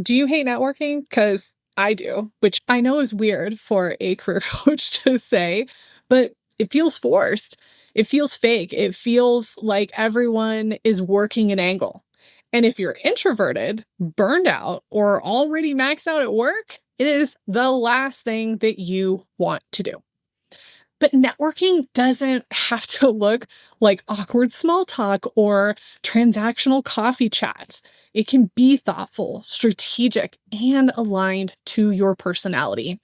Do you hate networking? Because I do, which I know is weird for a career coach to say, but it feels forced. It feels fake. It feels like everyone is working an angle. And if you're introverted, burned out, or already maxed out at work, it is the last thing that you want to do. But networking doesn't have to look like awkward small talk or transactional coffee chats. It can be thoughtful, strategic, and aligned to your personality.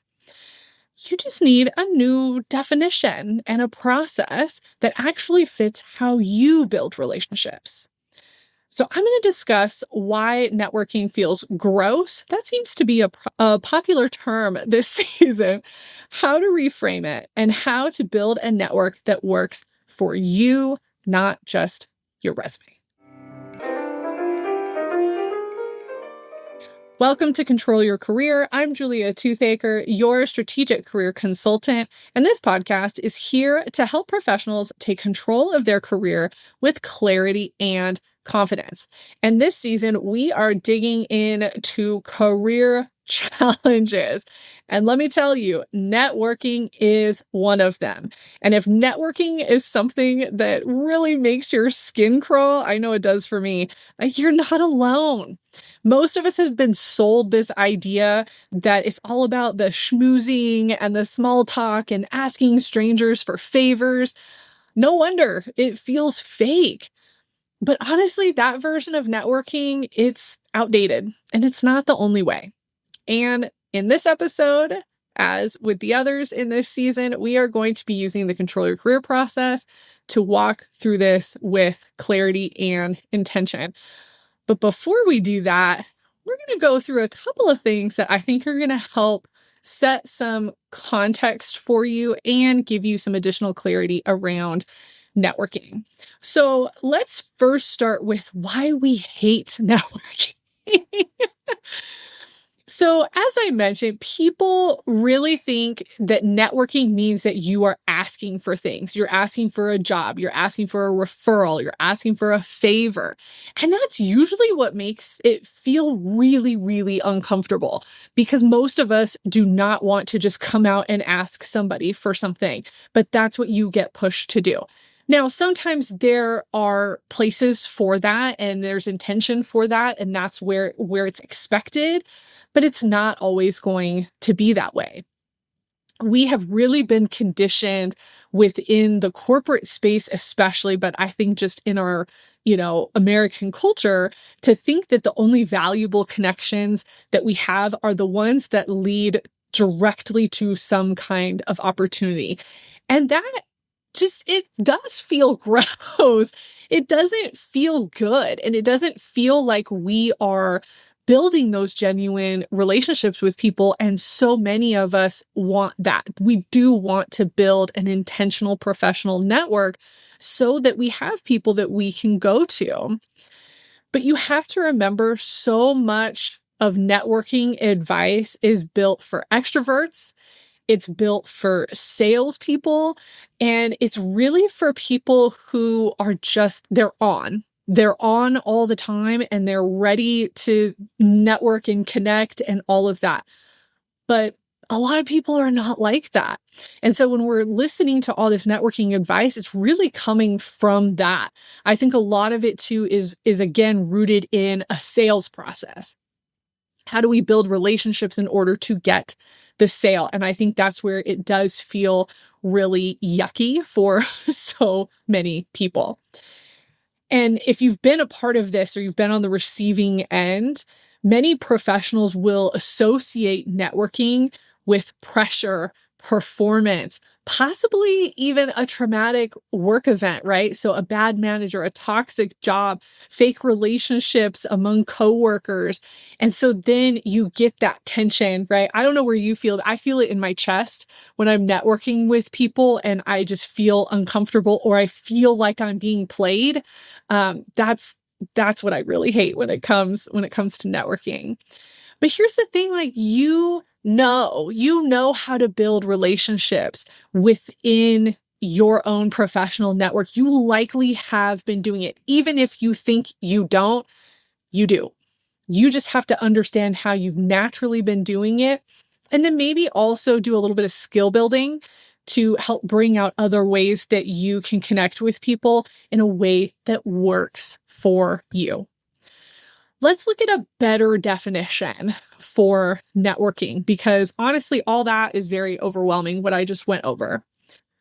You just need a new definition and a process that actually fits how you build relationships. So, I'm going to discuss why networking feels gross. That seems to be a popular term this season. How to reframe it and how to build a network that works for you, not just your resume. Welcome to Control Your Career. I'm Julia Toothacre, your strategic career consultant, and this podcast is here to help professionals take control of their career with clarity and confidence. And this season, we are digging into career challenges. And let me tell you, networking is one of them. And if networking is something that really makes your skin crawl, I know it does for me, you're not alone. Most of us have been sold this idea that it's all about the schmoozing and the small talk and asking strangers for favors. No wonder it feels fake. But honestly, that version of networking, it's outdated and it's not the only way. And in this episode, as with the others in this season, we are going to be using the Control Your Career process to walk through this with clarity and intention. But before we do that, we're going to go through a couple of things that I think are going to help set some context for you and give you some additional clarity around networking. So let's first start with why we hate networking. So, as I mentioned, people really think that networking means that you are asking for things. You're asking for a job, you're asking for a referral, you're asking for a favor. And that's usually what makes it feel really, really uncomfortable because most of us do not want to just come out and ask somebody for something, but that's what you get pushed to do. Now, sometimes there are places for that and there's intention for that, and that's where it's expected, but it's not always going to be that way. We have really been conditioned within the corporate space, especially, but I think just in our, American culture to think that the only valuable connections that we have are the ones that lead directly to some kind of opportunity. And that it does feel gross. It doesn't feel good. And it doesn't feel like we are building those genuine relationships with people. And so many of us want that. We do want to build an intentional professional network so that we have people that we can go to. But you have to remember so much of networking advice is built for extroverts. It's built for salespeople, and it's really for people who are they're on. They're on all the time and they're ready to network and connect and all of that. But a lot of people are not like that. And so when we're listening to all this networking advice, it's really coming from that. I think a lot of it too is again rooted in a sales process. How do we build relationships in order to get the sale? And I think that's where it does feel really yucky for so many people. And if you've been a part of this or you've been on the receiving end, many professionals will associate networking with pressure, performance, possibly even a traumatic work event, right? So a bad manager, a toxic job, fake relationships among coworkers. And so then you get that tension, right? I don't know where you feel it. I feel it in my chest when I'm networking with people and I just feel uncomfortable or I feel like I'm being played. That's what I really hate when it comes to networking. But here's the thing, like you know how to build relationships within your own professional network. You likely have been doing it. Even if you think you don't, you do. You just have to understand how you've naturally been doing it. And then maybe also do a little bit of skill building to help bring out other ways that you can connect with people in a way that works for you. Let's look at a better definition for networking, because honestly, all that is very overwhelming, what I just went over.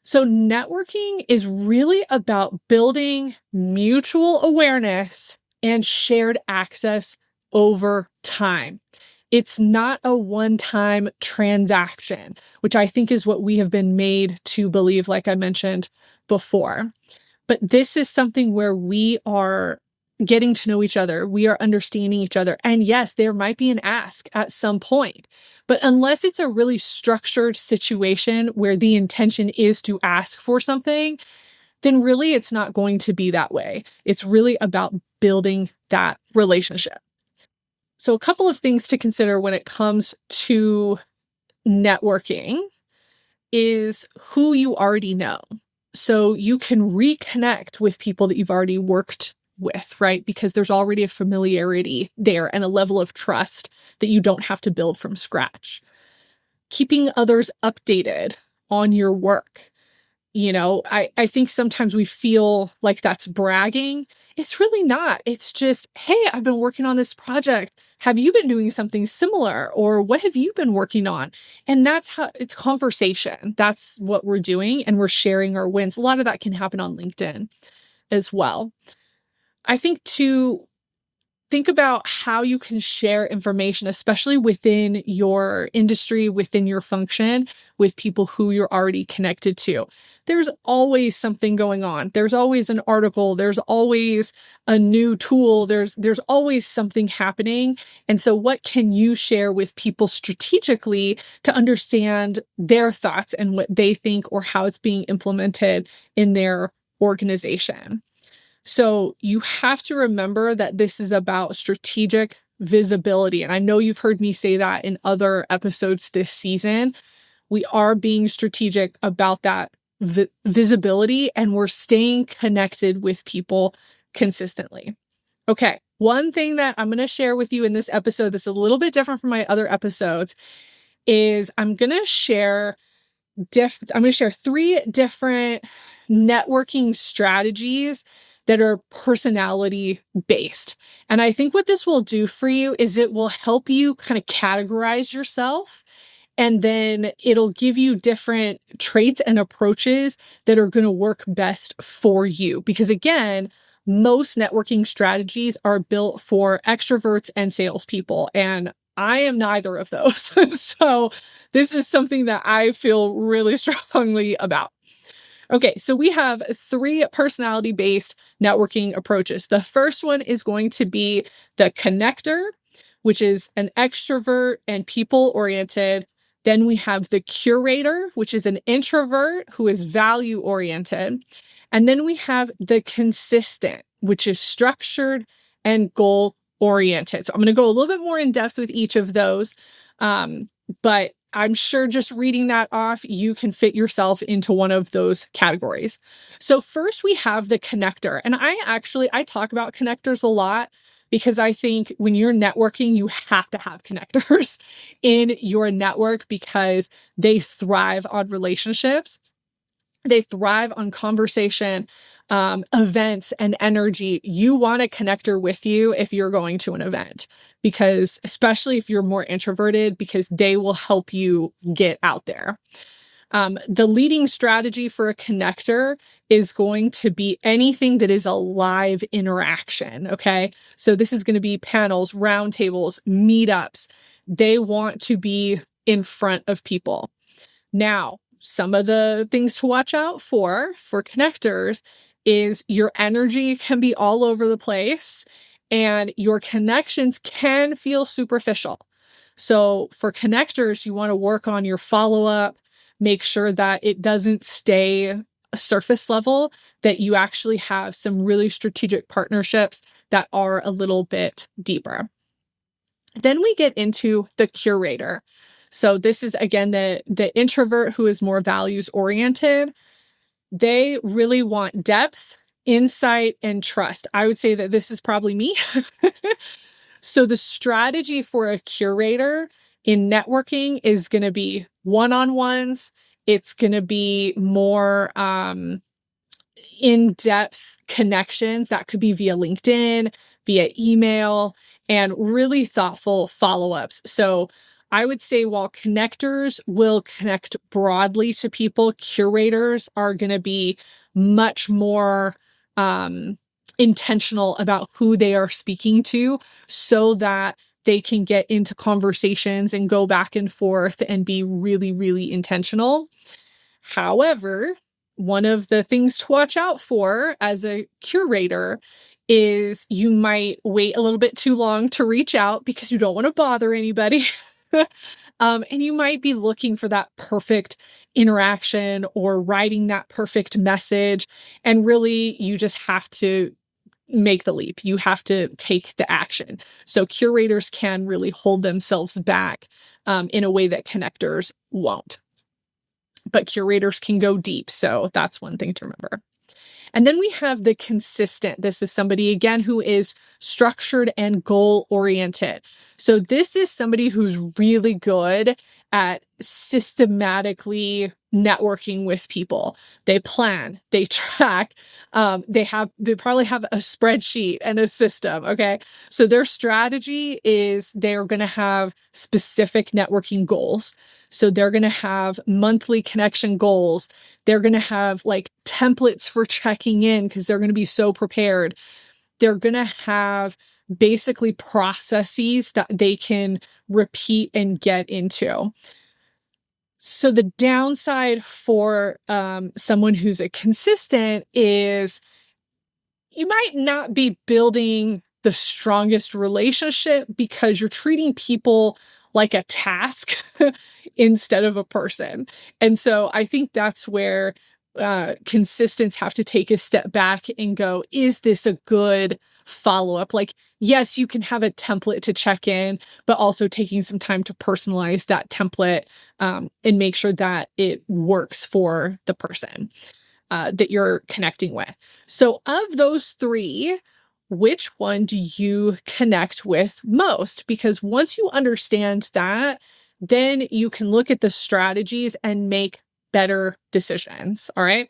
So, networking is really about building mutual awareness and shared access over time. It's not a one-time transaction, which I think is what we have been made to believe, like I mentioned before. But this is something where we are getting to know each other. We are understanding each other. And yes, there might be an ask at some point, but unless it's a really structured situation where the intention is to ask for something, then really it's not going to be that way. It's really about building that relationship. So a couple of things to consider when it comes to networking is who you already know. So you can reconnect with people that you've already worked with, right? Because there's already a familiarity there and a level of trust that you don't have to build from scratch. Keeping others updated on your work. I think sometimes we feel like that's bragging. It's really not. It's just, hey, I've been working on this project. Have you been doing something similar? Or what have you been working on? And that's how it's conversation. That's what we're doing. And we're sharing our wins. A lot of that can happen on LinkedIn as well. I think to think about how you can share information, especially within your industry, within your function, with people who you're already connected to. There's always something going on. There's always an article. There's always a new tool. There's always something happening. And so what can you share with people strategically to understand their thoughts and what they think or how it's being implemented in their organization? So you have to remember that this is about strategic visibility. And I know you've heard me say that in other episodes this season. We are being strategic about that visibility, and we're staying connected with people consistently. Okay, one thing that I'm going to share with you in this episode that's a little bit different from my other episodes is I'm going to share 3 different networking strategies that are personality based. And I think what this will do for you is it will help you kind of categorize yourself. And then it'll give you different traits and approaches that are going to work best for you. Because again, most networking strategies are built for extroverts and salespeople. And I am neither of those. So this is something that I feel really strongly about. Okay, so we have 3 personality-based networking approaches. The first one is going to be the connector, which is an extrovert and people-oriented. Then we have the curator, which is an introvert who is value-oriented. And then we have the consistent, which is structured and goal-oriented. So I'm going to go a little bit more in depth with each of those. But I'm sure just reading that off, you can fit yourself into one of those categories. So first we have the connector. And I talk about connectors a lot because I think when you're networking, you have to have connectors in your network because they thrive on relationships. They thrive on conversation, events, and energy. You want a connector with you if you're going to an event, because especially if you're more introverted, because they will help you get out there. The leading strategy for a connector is going to be anything that is a live interaction. Okay. So this is going to be panels, roundtables, meetups. They want to be in front of people. Now, some of the things to watch out for connectors is your energy can be all over the place and your connections can feel superficial. So for connectors, you want to work on your follow-up, make sure that it doesn't stay surface level, that you actually have some really strategic partnerships that are a little bit deeper. Then we get into the curator. So this is, again, the introvert who is more values oriented. They really want depth, insight, and trust. I would say that this is probably me. So the strategy for a curator in networking is going to be one-on-ones. It's going to be more in-depth connections that could be via LinkedIn, via email, and really thoughtful follow-ups. So I would say while connectors will connect broadly to people, curators are going to be much more intentional about who they are speaking to so that they can get into conversations and go back and forth and be really, really intentional. However, one of the things to watch out for as a curator is you might wait a little bit too long to reach out because you don't want to bother anybody. And you might be looking for that perfect interaction or writing that perfect message. And really, you just have to make the leap. You have to take the action. So curators can really hold themselves back in a way that connectors won't. But curators can go deep. So that's one thing to remember. And then we have the consistent. This is somebody, again, who is structured and goal oriented. So this is somebody who's really good at systematically networking with people. They plan, they track, they probably have a spreadsheet and a system. Okay. So their strategy is they're going to have specific networking goals. So they're going to have monthly connection goals. They're going to have like templates for checking in because they're going to be so prepared. They're going to have basically processes that they can repeat and get into. So the downside for someone who's a consistent is you might not be building the strongest relationship because you're treating people like a task instead of a person. And so I think that's where consistents have to take a step back and go, is this a good follow-up? Like, yes, you can have a template to check in, but also taking some time to personalize that template and make sure that it works for the person that you're connecting with. So of those three, which one do you connect with most? Because once you understand that, then you can look at the strategies and make better decisions. All right.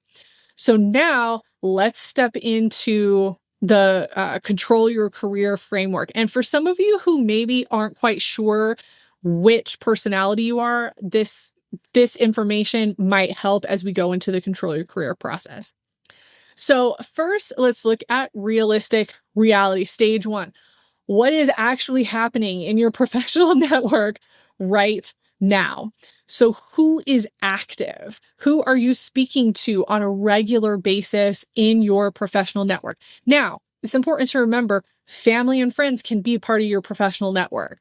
So now let's step into the control your career framework. And for some of you who maybe aren't quite sure which personality you are, this information might help as we go into the control your career process. So first, let's look at realistic reality. Stage one. What is actually happening in your professional network right now? So who is active? Who are you speaking to on a regular basis in your professional network? Now, it's important to remember family and friends can be part of your professional network.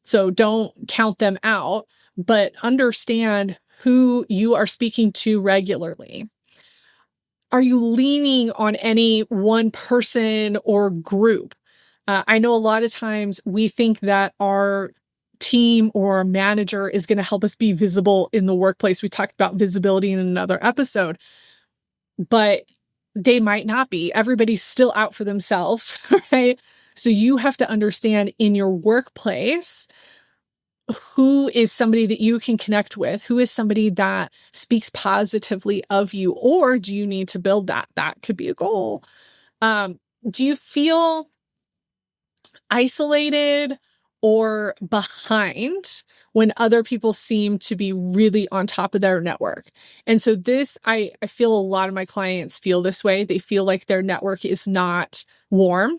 So don't count them out, but understand who you are speaking to regularly. Are you leaning on any one person or group? I know a lot of times we think that our team or our manager is going to help us be visible in the workplace. We talked about visibility in another episode, but they might not be. Everybody's still out for themselves, right? So you have to understand in your workplace, who is somebody that you can connect with? Who is somebody that speaks positively of you? Or do you need to build that? That could be a goal. Do you feel isolated or behind when other people seem to be really on top of their network? And so this, I feel a lot of my clients feel this way. They feel like their network is not warm.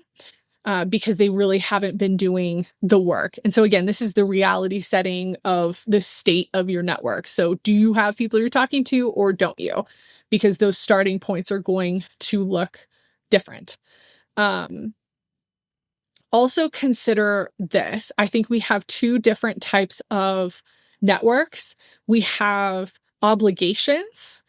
Because they really haven't been doing the work. And so again, this is the reality setting of the state of your network. So do you have people you're talking to or don't you? Because those starting points are going to look different. Also consider this. I think we have two different types of networks. We have obligations.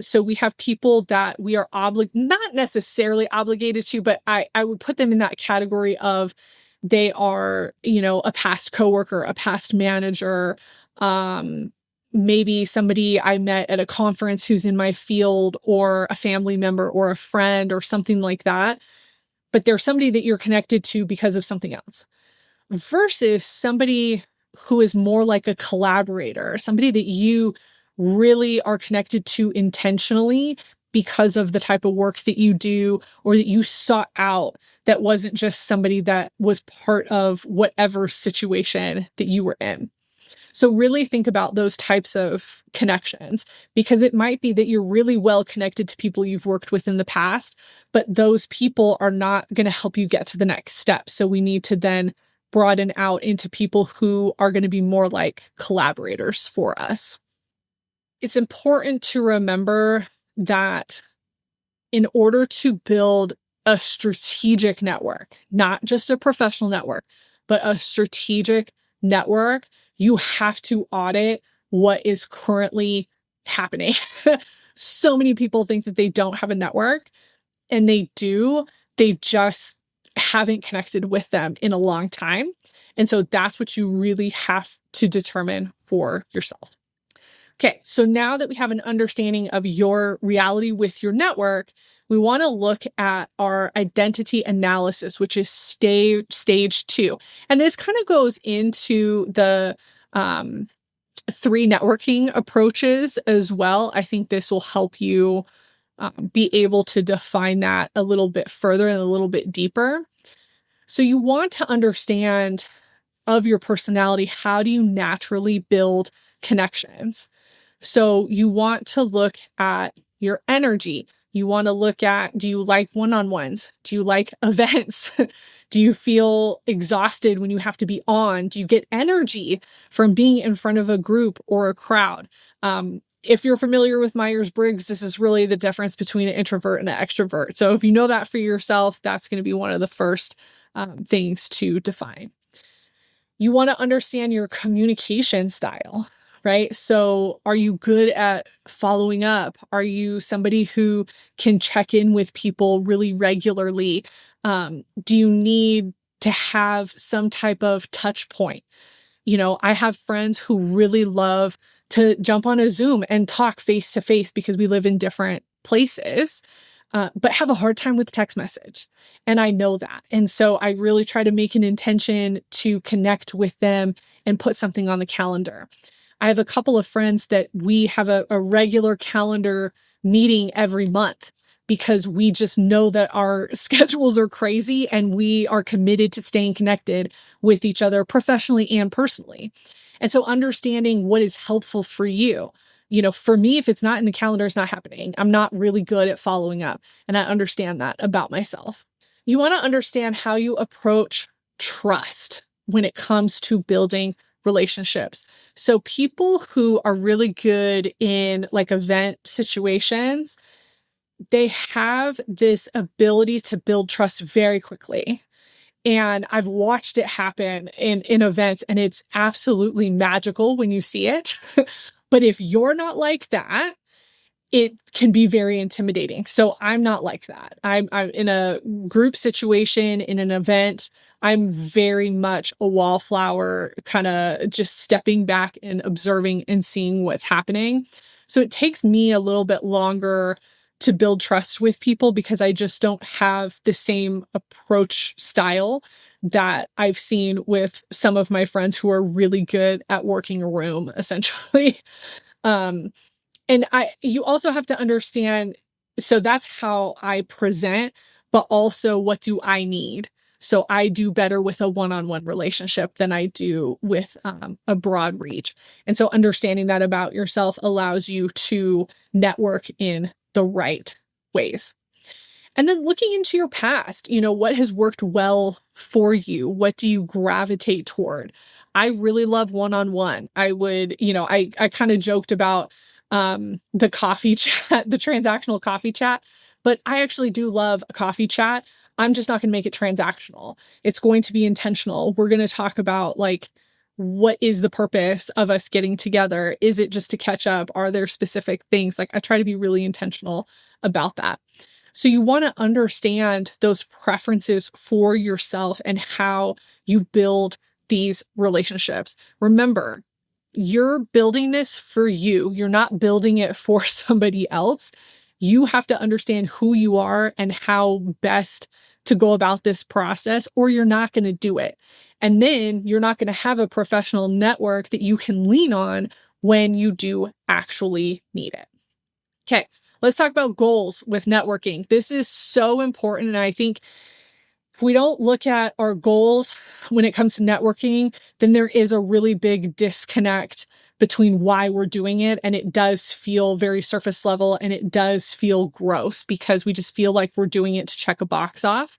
So we have people that we are not necessarily obligated to, but I would put them in that category of they are, a past coworker, a past manager, maybe somebody I met at a conference who's in my field, or a family member or a friend or something like that. But they're somebody that you're connected to because of something else. versus somebody who is more like a collaborator, somebody that you really are connected to intentionally because of the type of work that you do or that you sought out, that wasn't just somebody that was part of whatever situation that you were in. So really think about those types of connections, because it might be that you're really well connected to people you've worked with in the past, but those people are not going to help you get to the next step. So we need to then broaden out into people who are going to be more like collaborators for us. It's important to remember that in order to build a strategic network, not just a professional network, but a strategic network, you have to audit what is currently happening. So many people think that they don't have a network, and they do. They just haven't connected with them in a long time. And so that's what you really have to determine for yourself. Okay, so now that we have an understanding of your reality with your network, we want to look at our identity analysis, which is stage 2. And this kind of goes into the 3 networking approaches as well. I think this will help you be able to define that a little bit further and a little bit deeper. So you want to understand of your personality, how do you naturally build connections? So you want to look at your energy. You want to look at, do you like one-on-ones? Do you like events? Do you feel exhausted when you have to be on? Do you get energy from being in front of a group or a crowd? If you're familiar with Myers-Briggs, this is really the difference between an introvert and an extrovert. So if you know that for yourself, that's going to be one of the first things to define. You want to understand your communication style, right? So are you good at following up? Are you somebody who can check in with people really regularly? Do you need to have some type of touch point? You know, I have friends who really love to jump on a Zoom and talk face to face because we live in different places, but have a hard time with text message. And I know that. And so I really try to make an intention to connect with them and put something on the calendar. I have a couple of friends that we have a regular calendar meeting every month because we just know that our schedules are crazy and we are committed to staying connected with each other professionally and personally. And so understanding what is helpful for you. You know, for me, if it's not in the calendar, it's not happening. I'm not really good at following up. And I understand that about myself. You want to understand how you approach trust when it comes to building relationships. So people who are really good in like event situations, they have this ability to build trust very quickly. And I've watched it happen in events, and it's absolutely magical when you see it. But if you're not like that, it can be very intimidating. So I'm not like that. I'm in a group situation, in an event, I'm very much a wallflower, kind of just stepping back and observing and seeing what's happening. So it takes me a little bit longer to build trust with people because I just don't have the same approach style that I've seen with some of my friends who are really good at working a room, essentially. And you also have to understand, so that's how I present, but also what do I need? So I do better with a one-on-one relationship than I do with a broad reach. And so understanding that about yourself allows you to network in the right ways. And then looking into your past, you know, what has worked well for you? What do you gravitate toward? I really love one-on-one. I would, you know, I kind of joked about the coffee chat, the transactional coffee chat, but I actually do love a coffee chat. I'm just not going to make it transactional. It's going to be intentional. We're going to talk about like, what is the purpose of us getting together? Is it just to catch up? Are there specific things? Like I try to be really intentional about that. So you want to understand those preferences for yourself and how you build these relationships. Remember, you're building this for you. You're not building it for somebody else. You have to understand who you are and how best to go about this process, or you're not going to do it. And then you're not going to have a professional network that you can lean on when you do actually need it. Okay, let's talk about goals with networking. This is so important. And I think if we don't look at our goals when it comes to networking, then there is a really big disconnect between why we're doing it. And it does feel very surface level, and it does feel gross because we just feel like we're doing it to check a box off.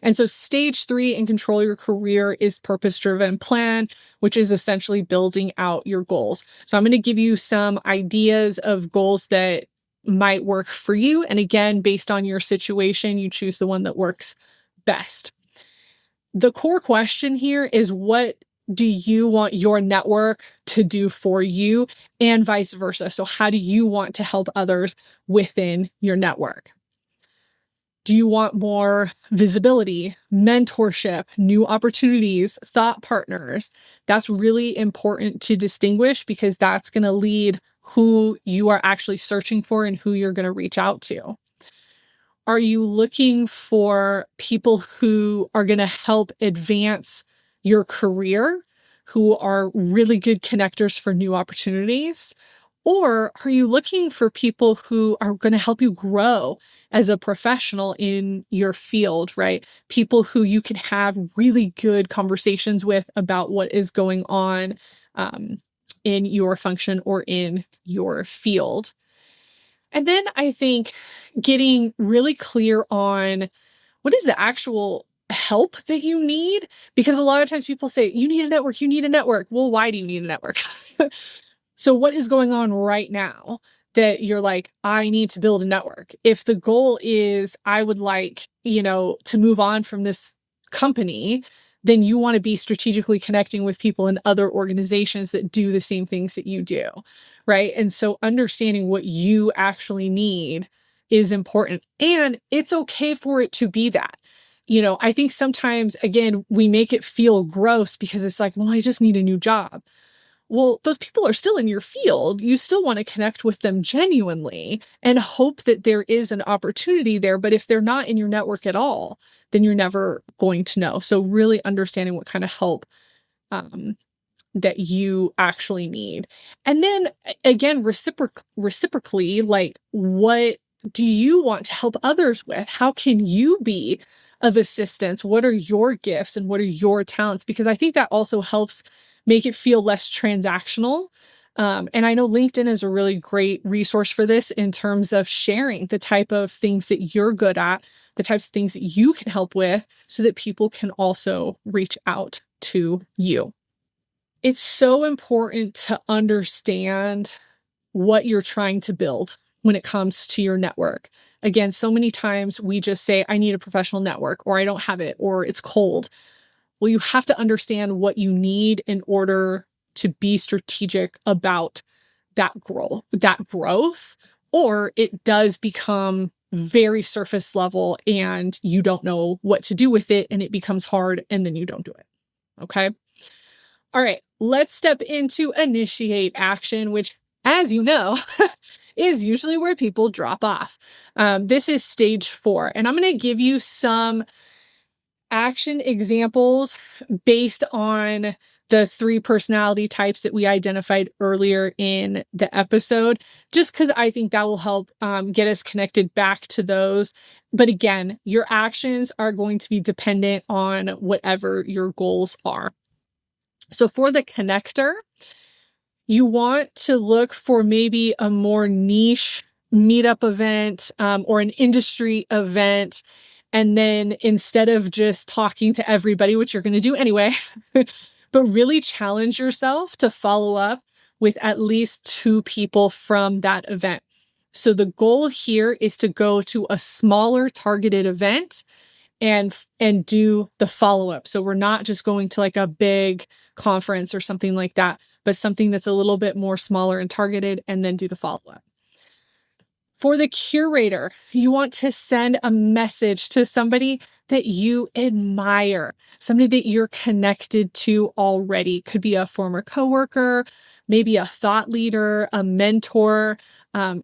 And so stage 3 in control your career is purpose-driven plan, which is essentially building out your goals. So I'm going to give you some ideas of goals that might work for you. And again, based on your situation, you choose the one that works best. The core question here is, what do you want your network to do for you, and vice versa? So how do you want to help others within your network? Do you want more visibility, mentorship, new opportunities, thought partners? That's really important to distinguish, because that's going to lead who you are actually searching for and who you're going to reach out to. Are you looking for people who are going to help advance your career, who are really good connectors for new opportunities? Or are you looking for people who are going to help you grow as a professional in your field, right? People who you can have really good conversations with about what is going on in your function or in your field. And then I think getting really clear on what is the actual help that you need, because a lot of times people say, you need a network, you need a network. Well, why do you need a network? So what is going on right now that you're like, I need to build a network? If the goal is, I would like, to move on from this company, then you want to be strategically connecting with people in other organizations that do the same things that you do, right? And so understanding what you actually need is important. And it's okay for it to be that. I think sometimes, again, we make it feel gross because it's like, well, I just need a new job. Well, those people are still in your field. You still want to connect with them genuinely and hope that there is an opportunity there. But if they're not in your network at all, then you're never going to know. So really understanding what kind of help that you actually need. And then again, reciprocally, like, what do you want to help others with? How can you be of assistance? What are your gifts and what are your talents? Because I think that also helps make it feel less transactional. And I know LinkedIn is a really great resource for this in terms of sharing the type of things that you're good at, the types of things that you can help with, so that people can also reach out to you. It's so important to understand what you're trying to build when it comes to your network. Again, so many times we just say, I need a professional network, or I don't have it, or it's cold. Well, you have to understand what you need in order to be strategic about that growth, or it does become very surface level and you don't know what to do with it, and it becomes hard, and then you don't do it. Okay. All right, let's step into initiate action, which, as you know, is usually where people drop off. This is stage 4, and I'm going to give you some action examples based on the 3 personality types that we identified earlier in the episode, just because I think that will help get us connected back to those. But again, your actions are going to be dependent on whatever your goals are. So for the connector, you want to look for maybe a more niche meetup event or an industry event. And then instead of just talking to everybody, which you're going to do anyway, but really challenge yourself to follow up with at least 2 people from that event. So the goal here is to go to a smaller targeted event and do the follow-up. So we're not just going to like a big conference or something like that, but something that's a little bit more smaller and targeted, and then do the follow-up. For the curator, you want to send a message to somebody that you admire, somebody that you're connected to already. Could be a former coworker, maybe a thought leader, a mentor.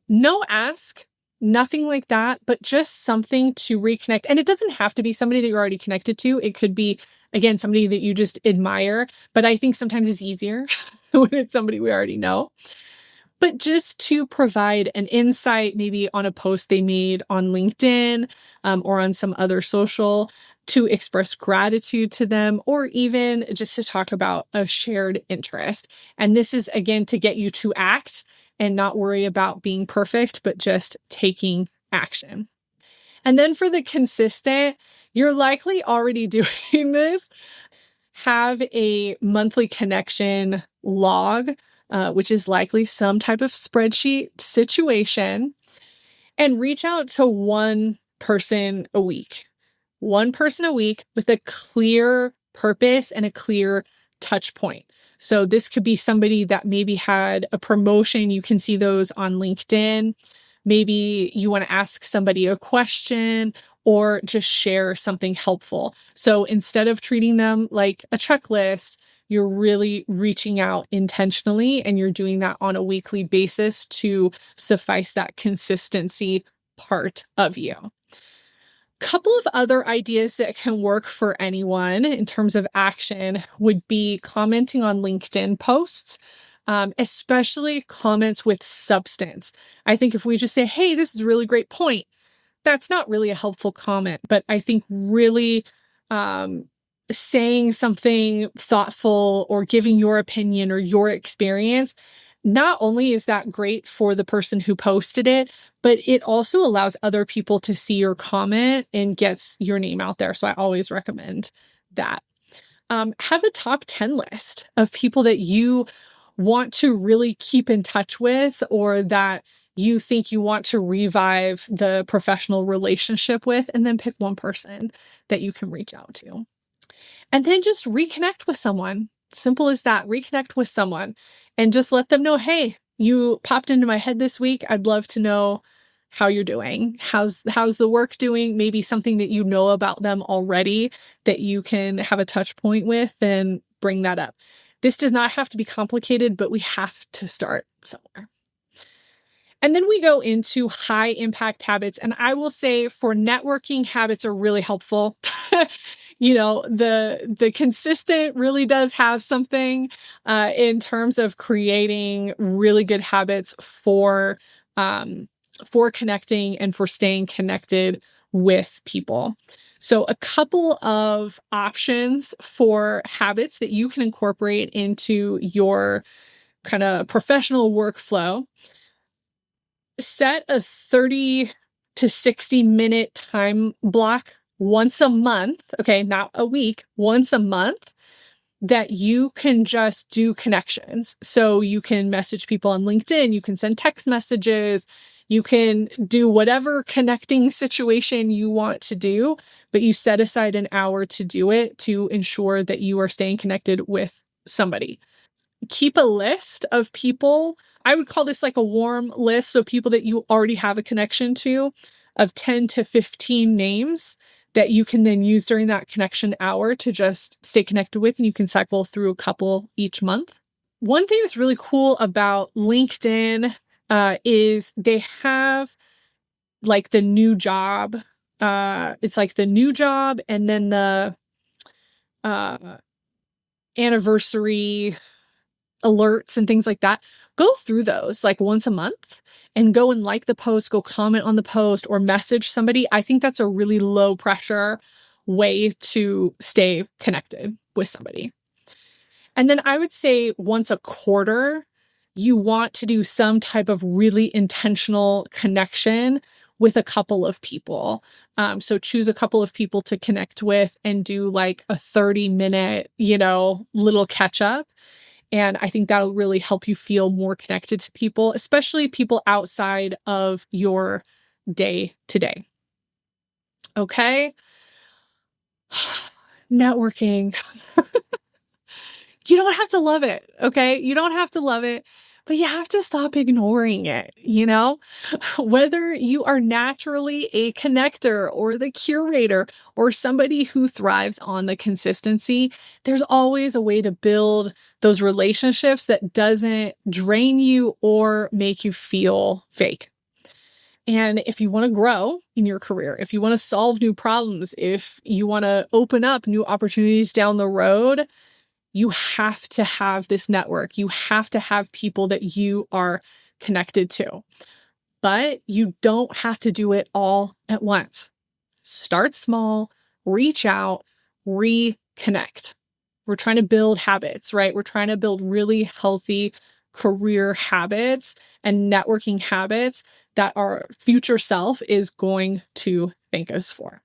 No ask, Nothing like that, but just something to reconnect. And it doesn't have to be somebody that you're already connected to. It could be, again, somebody that you just admire. But I think sometimes it's easier when it's somebody we already know. But just to provide an insight, maybe on a post they made on LinkedIn, or on some other social, to express gratitude to them, or even just to talk about a shared interest. And this is, again, to get you to act and not worry about being perfect, but just taking action. And then for the consistent, you're likely already doing this. Have a monthly connection log, which is likely some type of spreadsheet situation, and reach out to one person a week. One person a week with a clear purpose and a clear touch point. So this could be somebody that maybe had a promotion. You can see those on LinkedIn. Maybe you want to ask somebody a question or just share something helpful. So instead of treating them like a checklist, you're really reaching out intentionally, and you're doing that on a weekly basis to suffice that consistency part of you. Couple of other ideas that can work for anyone in terms of action would be commenting on LinkedIn posts, especially comments with substance. I think if we just say, hey, this is a really great point, that's not really a helpful comment. But I think really um, saying something thoughtful or giving your opinion or your experience, not only is that great for the person who posted it, but it also allows other people to see your comment and gets your name out there. So I always recommend that. Have a top 10 list of people that you want to really keep in touch with, or that you think you want to revive the professional relationship with, and then pick one person that you can reach out to. And then just reconnect with someone. Simple as that. Reconnect with someone and just let them know, hey, you popped into my head this week. I'd love to know how you're doing. How's the work doing? Maybe something that you know about them already that you can have a touch point with, and bring that up. This does not have to be complicated, but we have to start somewhere. And then we go into high impact habits. And I will say, for networking, habits are really helpful. The consistent really does have something in terms of creating really good habits for connecting and for staying connected with people. So a couple of options for habits that you can incorporate into your kind of professional workflow: set a 30 to 60-minute time block once a month. Okay, not a week, once a month, that you can just do connections. So you can message people on LinkedIn, you can send text messages, you can do whatever connecting situation you want to do, but you set aside an hour to do it, to ensure that you are staying connected with somebody. Keep a list of people. I would call this like a warm list. So people that you already have a connection to, of 10 to 15 names that you can then use during that connection hour to just stay connected with. And you can cycle through a couple each month. One thing that's really cool about LinkedIn is they have like the new job. It's like the new job, and then the anniversary alerts and things like that. Go through those like once a month and go and like the post, go comment on the post, or message somebody. I think that's a really low pressure way to stay connected with somebody. And then I would say once a quarter, you want to do some type of really intentional connection with a couple of people. So choose a couple of people to connect with and do like a 30-minute, little catch up. And I think that'll really help you feel more connected to people, especially people outside of your day to day. Okay. Networking. You don't have to love it. Okay. You don't have to love it, but you have to stop ignoring it. Whether you are naturally a connector or the curator or somebody who thrives on the consistency, there's always a way to build those relationships that doesn't drain you or make you feel fake. And if you want to grow in your career, if you want to solve new problems, if you want to open up new opportunities down the road, you have to have this network. You have to have people that you are connected to. But you don't have to do it all at once. Start small, reach out, reconnect. We're trying to build habits, right? We're trying to build really healthy career habits and networking habits that our future self is going to thank us for.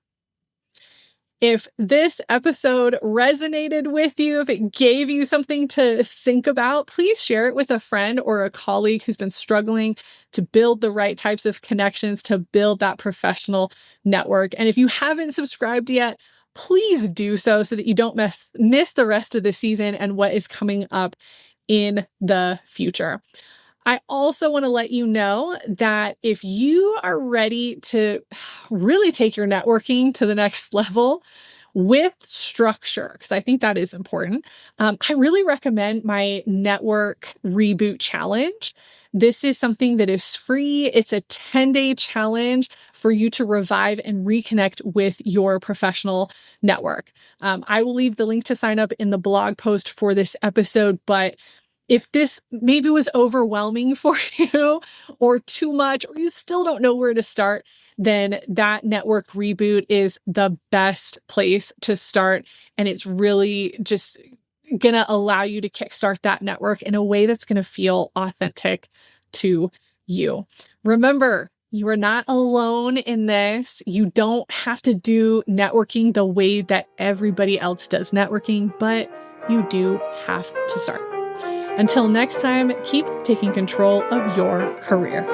If this episode resonated with you, if it gave you something to think about, please share it with a friend or a colleague who's been struggling to build the right types of connections, to build that professional network. And if you haven't subscribed yet, please do so that you don't miss the rest of the season and what is coming up in the future. I also want to let you know that if you are ready to really take your networking to the next level with structure, because I think that is important, I really recommend my Network Reboot Challenge. This is something that is free. It's a 10-day challenge for you to revive and reconnect with your professional network. I will leave the link to sign up in the blog post for this episode, but if this maybe was overwhelming for you or too much, or you still don't know where to start, then that Network Reboot is the best place to start. And it's really just going to allow you to kickstart that network in a way that's going to feel authentic to you. Remember, you are not alone in this. You don't have to do networking the way that everybody else does networking, but you do have to start. Until next time, keep taking control of your career.